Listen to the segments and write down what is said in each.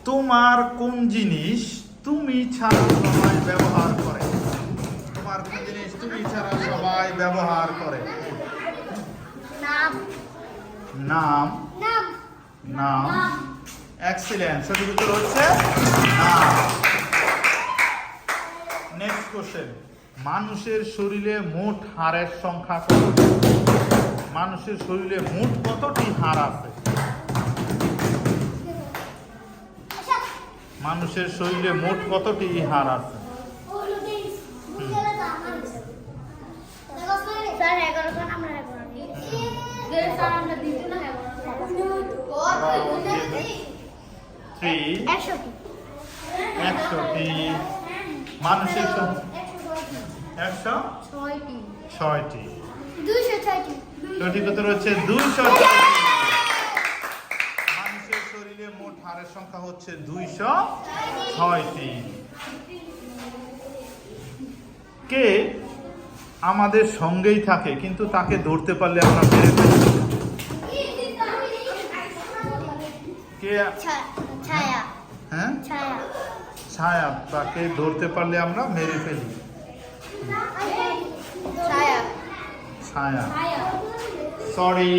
তোমার কোন জিনিস তুমি ছাড়া সবাই ব্যবহার করে? তোমার কোন জিনিস তুমি ছাড়া সবাই ব্যবহার করে? নাম। নাম। নাম। নাম। এক্সিলেন্ট, সঠিক উত্তর হচ্ছে নাম। নেক্সট কোশ্চেন, মানুষের শরীরে মোট হাড়ের সংখ্যা কতটি? মানুষের শরীরে মোট কতটি হাড় আছে? মানুষের শরীরে মোট কতটি হাড় আছে? একশোটি। মানুষের 106টি। সঠিক উত্তর হচ্ছে 206টি। মানুষের শরীরে মোট হাড়ের সংখ্যা হচ্ছে 206টি। কে আমাদের সঙ্গেই থাকে কিন্তু তাকে ধরতে পারলে আমরা মেরে ফেলি? কে? হ্যাঁ, ছায়া। তাকে ধরতে পারলে আমরা মেরে ফেলি। ছায়া। সরি,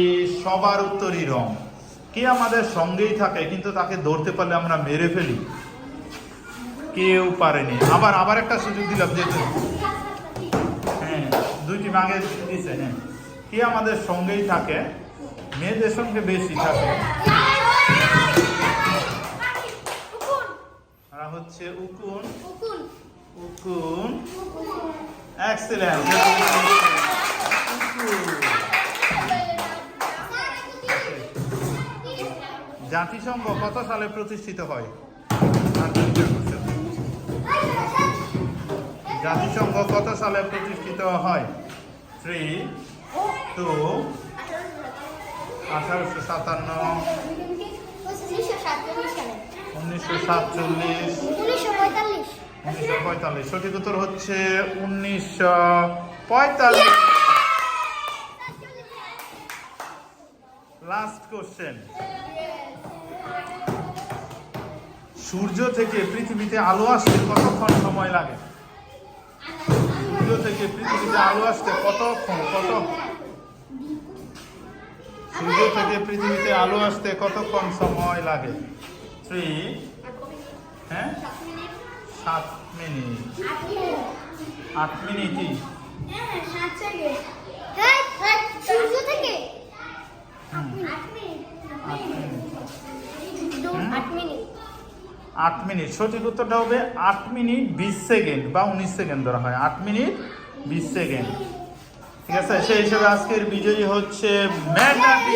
সবার উত্তরই রং। কে আমাদের সঙ্গেই থাকে কিন্তু তাকে ধরতে পারলে আমরা মেরে ফেলি? কেউ পারেনি। আবার একটা সুযোগ দিলাম, যেহেতু হ্যাঁ 2টি ভাগে দিয়েছে। হ্যাঁ, কে আমাদের সঙ্গেই থাকে, মেয়েদের সঙ্গে বেশি থাকে? হচ্ছে উকুন। উকুন। এক্সিলেন্ট। জাতিসংঘ কত সালে প্রতিষ্ঠিত হয়? জাতিসংঘ কত সালে প্রতিষ্ঠিত হয়? 3, 2, 1857, 1947, 1945। সঠিক উত্তর হচ্ছে 1945। লাস্ট কোশ্চেন, সূর্য থেকে পৃথিবীতে আলো আসতে কতক্ষণ সময় লাগে? সূর্য থেকে পৃথিবীতে আলো আসতে সূর্য থেকে পৃথিবীতে আলো আসতে কতক্ষণ সময় লাগে? 3, হ্যাঁ 7 মিনিট। 8 মিনিটই। 8 মিনিট। সঠিক উত্তরটা হবে 8 মিনিট 20 সেকেন্ড বা 19 সেকেন্ড ধরা হয়। 8 মিনিট 20 সেকেন্ড। ঠিক আছে, সেই হিসেবে আজকের বিজয়ী হচ্ছে ম্যাগনাটি।